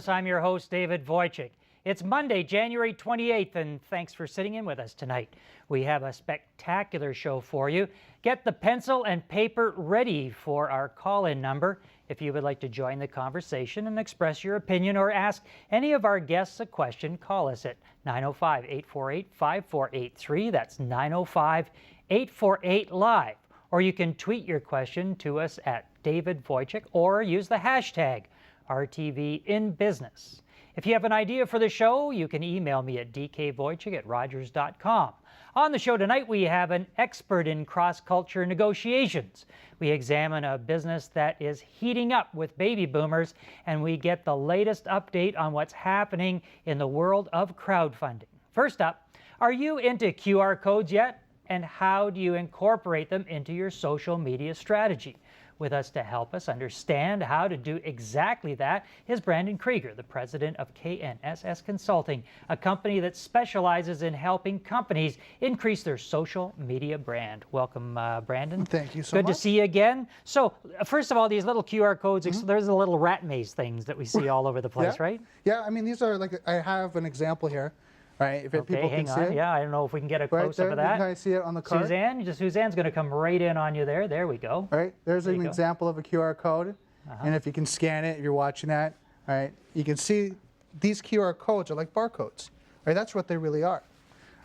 Business. I'm your host, David Wojcik. It's Monday, January 28th, and thanks for sitting in with us tonight. We have a spectacular show for you. Get the pencil and paper ready for our call-in number. If you would like to join the conversation and express your opinion or ask any of our guests a question, call us at 905-848-5483. That's 905-848-LIVE. Or you can tweet your question to us at David Wojcik or use the hashtag rtvinbusiness. If you have an idea for the show, you can email me at dkwojcik@rogers.com. On the show tonight, we have an expert in cross-culture negotiations. We examine a business that is heating up with baby boomers, and we get the latest update on what's happening in the world of crowdfunding. First up, are you into QR codes yet? And how do you incorporate them into your social media strategy? With us to help us understand how to do exactly that is Brandon Krieger, the president of KNSS Consulting, a company that specializes in helping companies increase their social media brand. Welcome, Brandon. Thank you so much. Good to see you again. So, first of all, these little QR codes, there's the little rat maze things that we see all over the place, right? Yeah, I mean, these are like, I have an example here. Right, if people hang can on. see it. Yeah, I don't know if we can get a close-up of that. You can see it on the card. Suzanne's going to come right in on you there. There we go. Right, there's an example of a QR code. And if you can scan it, if you're watching that, right, you can see these QR codes are like barcodes. Right, that's what they really are.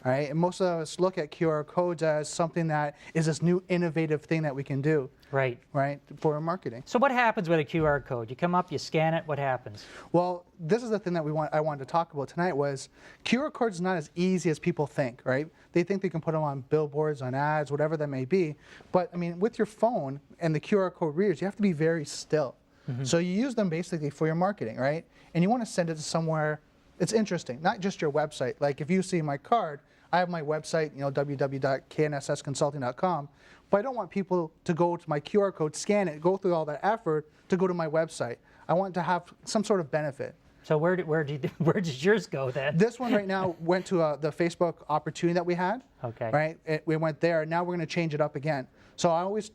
Right, and most of us look at QR codes as something that is this new innovative thing that we can do. Right. Right, for marketing. So what happens with a QR code? You come up, you scan it, what happens? Well, this is the thing that I wanted to talk about tonight was QR codes not as easy as people think, right? They think they can put them on billboards, on ads, whatever that may be. But I mean, with your phone and the QR code readers, you have to be very still. So you use them basically for your marketing, right? And you want to send it to somewhere it's interesting, not just your website. Like if you see my card, I have my website, www.knssconsulting.com, but I don't want people to go to my QR code, scan it, go through all that effort to go to my website. I want to have some sort of benefit. So where did yours go then? This one right now went to the Facebook opportunity that we had. Okay. Right, we went there. Now we're going to change it up again. So I always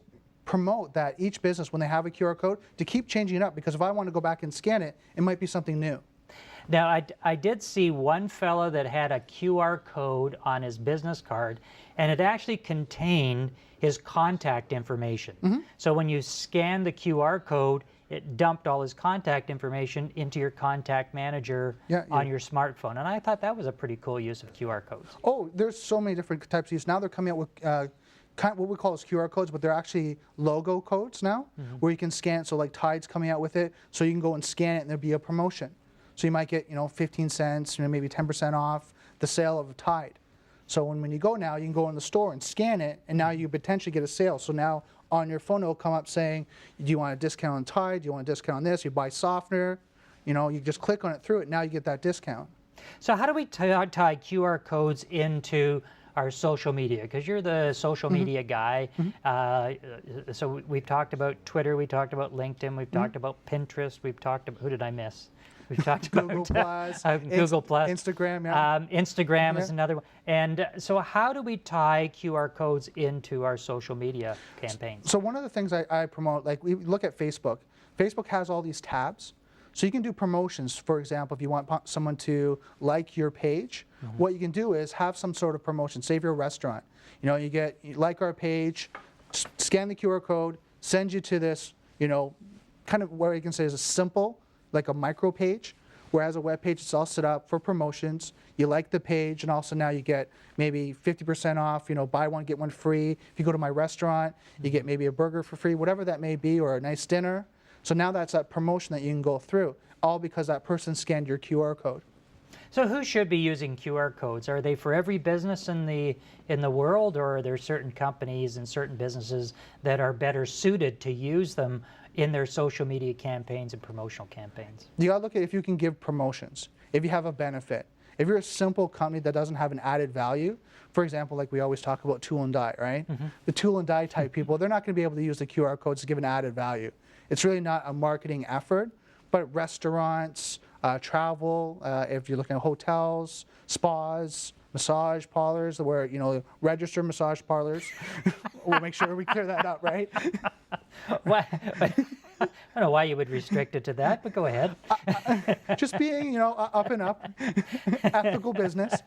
promote that each business, when they have a QR code, to keep changing it up, because if I want to go back and scan it, it might be something new. Now, I did see one fella that had a QR code on his business card, and it actually contained his contact information. So when you scan the QR code, it dumped all his contact information into your contact manager on your smartphone. And I thought that was a pretty cool use of QR codes. Oh, there's so many different types of use. Now they're coming out with kind of what we call as QR codes, but they're actually logo codes now, where you can scan. So like Tide's coming out with it, so you can go and scan it and there'll be a promotion. So you might get 15 cents, maybe 10% off the sale of a Tide. So when you go now, you can go in the store and scan it, and now you potentially get a sale. So now on your phone, it'll come up saying, do you want a discount on Tide? Do you want a discount on this? You buy softener, you just click on it through it. Now you get that discount. So how do we tie QR codes into our social media? Because you're the social media guy. So we've talked about Twitter, we talked about LinkedIn, we've talked about Pinterest, we've talked about, who did I miss? We've talked about Google Plus, Google Plus, Instagram. Yeah. Instagram is another one. And so how do we tie QR codes into our social media campaigns? So one of the things I promote, like we look at Facebook. Facebook has all these tabs. So you can do promotions. For example, if you want someone to like your page, what you can do is have some sort of promotion. Say if you're a restaurant, you like our page, scan the QR code, send you to this, kind of what you can say is a simple, like a micro page, whereas a web page, it's all set up for promotions. You like the page, and also now you get maybe 50% off, buy one, get one free. If you go to my restaurant, you get maybe a burger for free, whatever that may be, or a nice dinner. So now that's that promotion that you can go through, all because that person scanned your QR code. So who should be using QR codes? Are they for every business in the world, or are there certain companies and certain businesses that are better suited to use them in their social media campaigns and promotional campaigns? You gotta look at if you can give promotions, if you have a benefit. If you're a simple company that doesn't have an added value, for example, like we always talk about tool and die, right? The tool and die type people, they're not gonna be able to use the QR codes to give an added value. It's really not a marketing effort, but restaurants, travel, if you're looking at hotels, spas, massage parlors, where, register massage parlors. We'll make sure we clear that up, right? I don't know why you would restrict it to that, but go ahead. Just being, up and up, ethical business.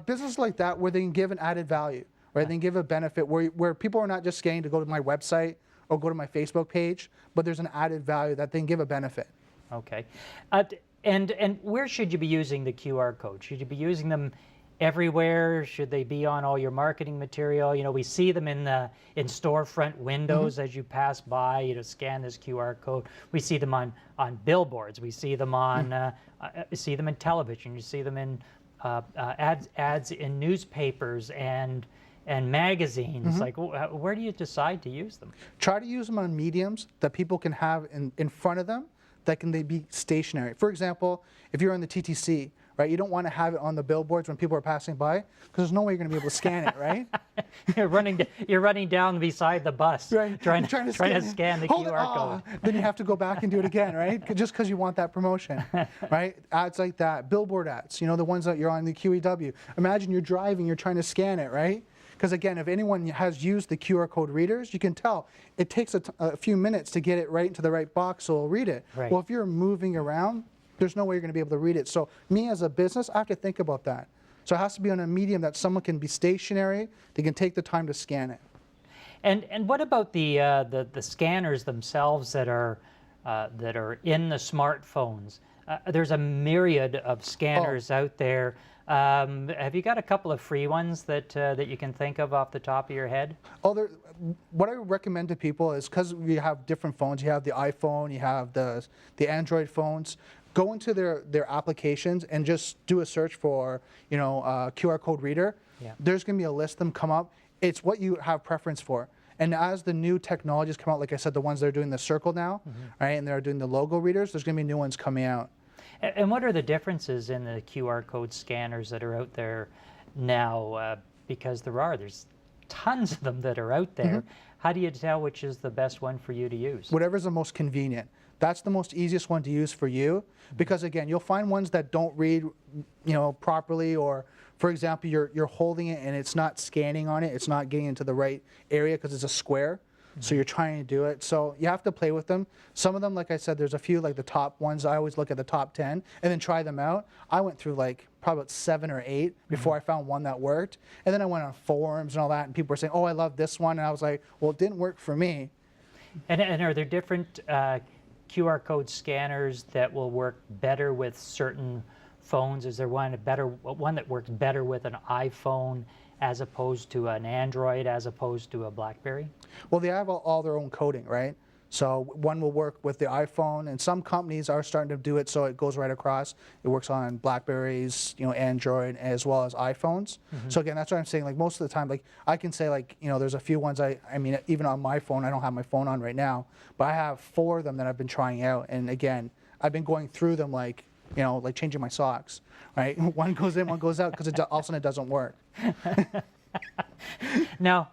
Business like that where they can give an added value, right? They can give a benefit where people are not just scanning to go to my website or go to my Facebook page, but there's an added value that they can give a benefit. Okay. And where should you be using the QR code? Should you be using them everywhere? Should they be on all your marketing material? We see them in storefront windows as you pass by. Scan this QR code. We see them on billboards. We see them on see them in television. You see them in ads in newspapers and magazines. Like, where do you decide to use them? Try to use them on mediums that people can have in front of them that can they be stationary. For example, if you're on the TTC, right, you don't want to have it on the billboards when people are passing by because there's no way you're going to be able to scan it, right? You're running down beside the bus, right. trying to scan the QR code. Then you have to go back and do it again, right? Just because you want that promotion, right? Ads like that, billboard ads, the ones that you're on the QEW. Imagine you're driving, you're trying to scan it, right? Because again, if anyone has used the QR code readers, you can tell it takes a few minutes to get it right into the right box so it'll read it. Right. Well, if you're moving around, there's no way you're going to be able to read it. So me as a business, I have to think about that. So it has to be on a medium that someone can be stationary, they can take the time to scan it. And what about the scanners themselves that are in the smartphones? There's a myriad of scanners out there. Have you got a couple of free ones that you can think of off the top of your head? What I recommend to people is because we have different phones. You have the iPhone, you have the Android phones. Go into their applications and just do a search for QR code reader. Yeah. There's going to be a list of them come up. It's what you have preference for. And as the new technologies come out, like I said, the ones that are doing the circle now, right, and they're doing the logo readers, there's going to be new ones coming out. And what are the differences in the QR code scanners that are out there now? Because there's tons of them that are out there. How do you tell which is the best one for you to use? Whatever's the most convenient. That's the most easiest one to use for you. Because again, you'll find ones that don't read, properly, or for example, you're holding it and it's not scanning on it. It's not getting into the right area because it's a square. So you're trying to do it. So you have to play with them. Some of them, like I said, there's a few, like the top ones. I always look at the top 10 and then try them out. I went through like probably about 7 or 8 before I found one that worked. And then I went on forums and all that, and people were saying, oh, I love this one. And I was like, well, it didn't work for me. And are there different QR code scanners that will work better with certain phones? Is there one that works better with an iPhone as opposed to an Android, as opposed to a BlackBerry? Well, they have all their own coding, right? So one will work with the iPhone, and some companies are starting to do it so it goes right across. It works on BlackBerries, Android, as well as iPhones. So again, that's what I'm saying. Like most of the time, like I can say, like there's a few ones. I mean, even on my phone, I don't have my phone on right now, but I have 4 of them that I've been trying out. And again, I've been going through them like changing my socks, right? One goes in, one goes out, because all of a sudden it doesn't work. Now,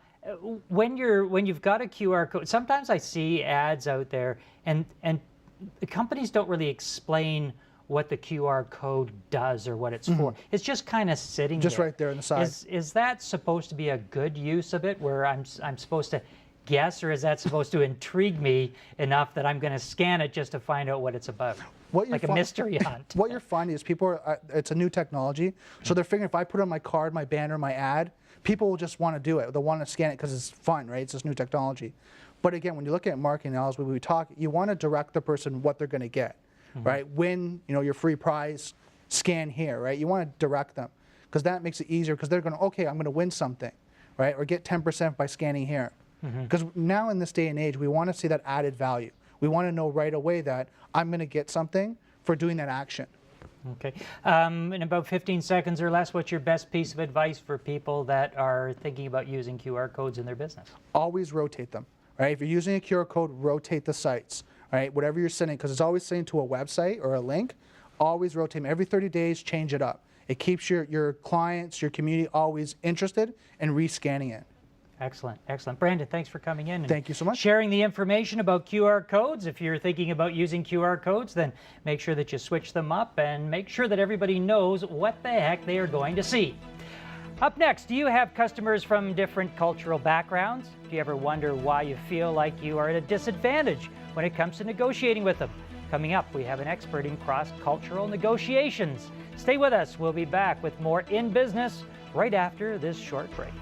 when you've got a QR code, sometimes I see ads out there, and the companies don't really explain what the QR code does or what it's for. It's just kind of sitting just there. Right there on the side. Is that supposed to be a good use of it, where I'm supposed to guess, or is that supposed to intrigue me enough that I'm going to scan it just to find out what it's about? Like a mystery hunt. What you're finding is people it's a new technology, so they're figuring if I put on my card, my banner, my ad, people will just want to do it. They'll want to scan it because it's fun, right? It's this new technology. But again, when you look at marketing analysis, when we talk, you want to direct the person what they're going to get, right? Win, your free prize, scan here, right? You want to direct them because that makes it easier, because they're going to, okay, I'm going to win something, right? Or get 10% by scanning here. Because now in this day and age, we want to see that added value. We want to know right away that I'm going to get something for doing that action. Okay. In about 15 seconds or less, what's your best piece of advice for people that are thinking about using QR codes in their business? Always rotate them, right? If you're using a QR code, rotate the sites, right? Whatever you're sending, because it's always sending to a website or a link, always rotate them. Every 30 days, change it up. It keeps your clients, your community always interested in rescanning it. Excellent, excellent. Brandon, thanks for coming in. And thank you so much. Sharing the information about QR codes. If you're thinking about using QR codes, then make sure that you switch them up and make sure that everybody knows what the heck they are going to see. Up next, do you have customers from different cultural backgrounds? Do you ever wonder why you feel like you are at a disadvantage when it comes to negotiating with them? Coming up, we have an expert in cross-cultural negotiations. Stay with us. We'll be back with more In Business right after this short break.